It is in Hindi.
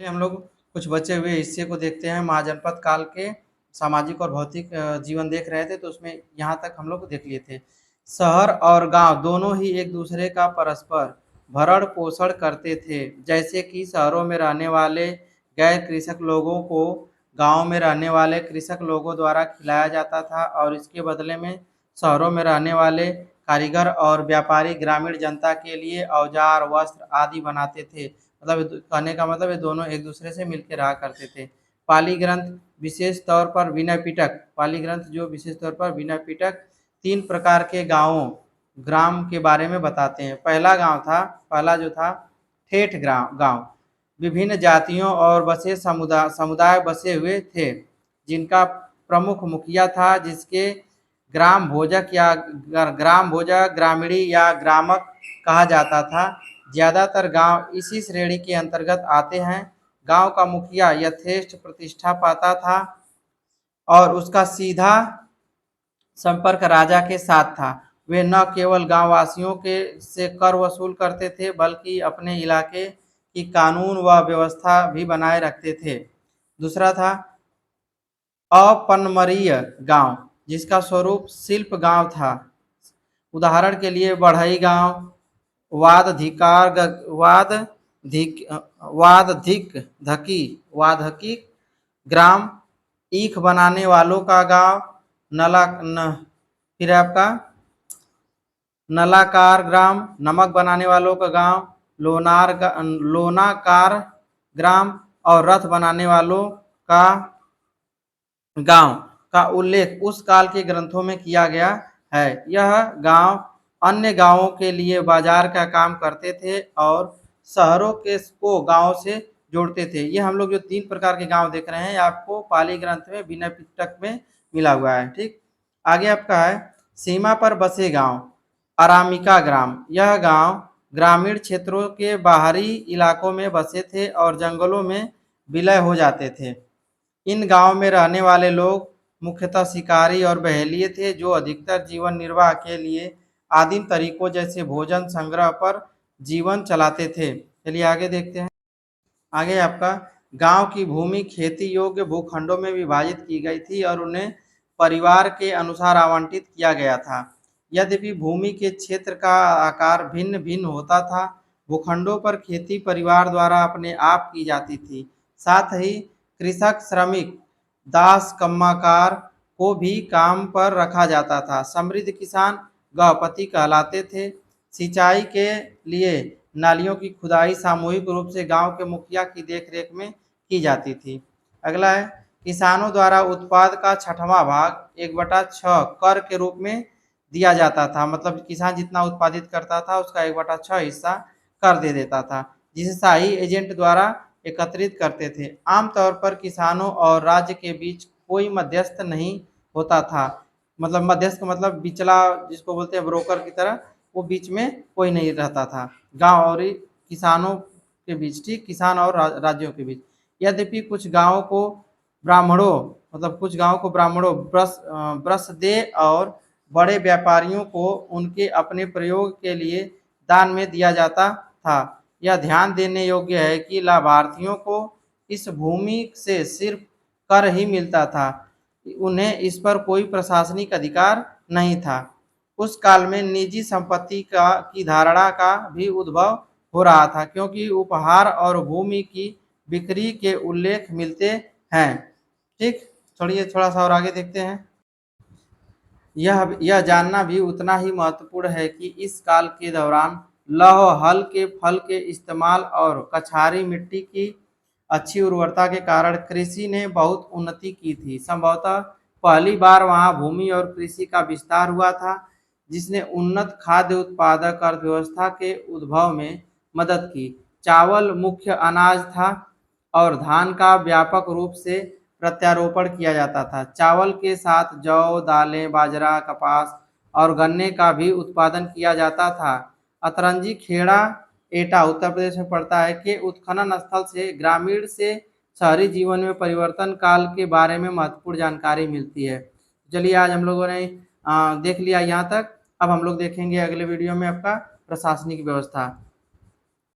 हम लोग कुछ बचे हुए हिस्से को देखते हैं। महाजनपद काल के सामाजिक और भौतिक जीवन देख रहे थे, तो उसमें यहाँ तक हम लोग देख लिए थे। शहर और गांव दोनों ही एक दूसरे का परस्पर भरण पोषण करते थे। जैसे कि शहरों में रहने वाले गैर कृषक लोगों को गांव में रहने वाले कृषक लोगों द्वारा खिलाया जाता था, और इसके बदले में शहरों में रहने वाले कारीगर और व्यापारी ग्रामीण जनता के लिए औजार वस्त्र आदि बनाते थे। मतलब कहने का मतलब ये दोनों एक दूसरे से मिलकर रहा करते थे। पाली ग्रंथ विशेष तौर पर विनय पिटक, पाली ग्रंथ जो विशेष तौर पर विनय पिटक 3 प्रकार के गांवों ग्राम के बारे में बताते हैं। पहला जो था ठेठ गांव विभिन्न जातियों और बसे समुदाय बसे हुए थे, जिनका प्रमुख मुखिया था, जिसके ग्राम भोजक ग्रामीणी या ग्रामक कहा जाता था। ज़्यादातर गांव इसी श्रेणी के अंतर्गत आते हैं। गांव का मुखिया यथेष्ट प्रतिष्ठा पाता था और उसका सीधा संपर्क राजा के साथ था। वे न केवल गांव वासियों के से कर वसूल करते थे, बल्कि अपने इलाके की कानून व व्यवस्था भी बनाए रखते थे। दूसरा था अपनमरीय गांव, जिसका स्वरूप शिल्प गांव था। उदाहरण के लिए बढ़ई गांव, वादधिकार वादधिक वादधिक धकी वादकी ग्राम, ईख बनाने वालों का गांव, नला न, फिर आपका नलाकार ग्राम, नमक बनाने वालों का गांव, लोनाकार ग्राम, और रथ बनाने वालों का गांव का उल्लेख उस काल के ग्रंथों में किया गया है। यह गांव अन्य गांवों के लिए बाजार का काम करते थे और शहरों के को गांव से जोड़ते थे। ये हम लोग जो 3 प्रकार के गांव देख रहे हैं, आपको पाली ग्रंथ में विनय पिटक में मिला हुआ है। ठीक, आगे आपका है सीमा पर बसे गांव, अरामिका ग्राम। यह गांव ग्रामीण क्षेत्रों के बाहरी इलाकों में बसे थे और जंगलों में विलय हो जाते थे। इन गांव में रहने वाले लोग मुख्यतः शिकारी और बहेलिए थे, जो अधिकतर जीवन निर्वाह के लिए आदिम तरीकों जैसे भोजन संग्रह पर जीवन चलाते थे। चलिए आगे देखते हैं। आगे आपका गांव की भूमि खेती योग्य भूखंडों में विभाजित की गई थी और उन्हें परिवार के अनुसार आवंटित किया गया था। यद्यपि भूमि के क्षेत्र का आकार भिन्न भिन्न होता था, भूखंडों पर खेती परिवार द्वारा अपने आप की जाती थी। साथ ही कृषक श्रमिक दास कम्माकार को भी काम पर रखा जाता था। समृद्ध किसान गृहपति कहलाते थे। सिंचाई के लिए नालियों की खुदाई सामूहिक रूप से गांव के मुखिया की देखरेख में की जाती थी। अगला है किसानों द्वारा उत्पाद का 6वां भाग 1/6 कर के रूप में दिया जाता था। मतलब किसान जितना उत्पादित करता था उसका 1/6 हिस्सा कर दे देता था, जिसे शाही एजेंट द्वारा एकत्रित करते थे। आमतौर पर किसानों और राज्य के बीच कोई मध्यस्थ नहीं होता था। मतलब मध्यस्थ का मतलब बिचला जिसको बोलते हैं ब्रोकर की तरह, वो बीच में कोई नहीं रहता था गांव और किसानों के बीच, ठीक, किसान और राज्यों के बीच। यद्यपि कुछ गांवों को ब्राह्मणों ब्रसदे और बड़े व्यापारियों को उनके अपने प्रयोग के लिए दान में दिया जाता था। यह ध्यान देने योग्य है कि लाभार्थियों को इस भूमि से सिर्फ कर ही मिलता था, उन्हें इस पर कोई प्रशासनिक अधिकार नहीं था। उस काल में निजी संपत्ति की धारणा का भी उद्भव हो रहा था, क्योंकि उपहार और भूमि की बिक्री के उल्लेख मिलते हैं। ठीक, छोड़िए थोड़ा सा और आगे देखते हैं। यह जानना भी उतना ही महत्वपूर्ण है कि इस काल के दौरान लौह हल के फल के इस्तेमाल और कछारी मिट्टी की अच्छी उर्वरता के कारण कृषि ने बहुत उन्नति की थी। संभवतः पहली बार वहां भूमि और कृषि का विस्तार हुआ था, जिसने उन्नत खाद्य उत्पादक अर्थव्यवस्था के उद्भव में मदद की। चावल मुख्य अनाज था और धान का व्यापक रूप से प्रत्यारोपण किया जाता था। चावल के साथ जौ, दालें, बाजरा, कपास और गन्ने का भी उत्पादन किया जाता था। अतरंजी खेड़ा एटा उत्तर प्रदेश में पड़ता है के उत्खनन स्थल से ग्रामीण से शहरी जीवन में परिवर्तन काल के बारे में महत्वपूर्ण जानकारी मिलती है। चलिए आज हम लोगों ने देख लिया यहाँ तक। अब हम लोग देखेंगे अगले वीडियो में आपका प्रशासनिक व्यवस्था।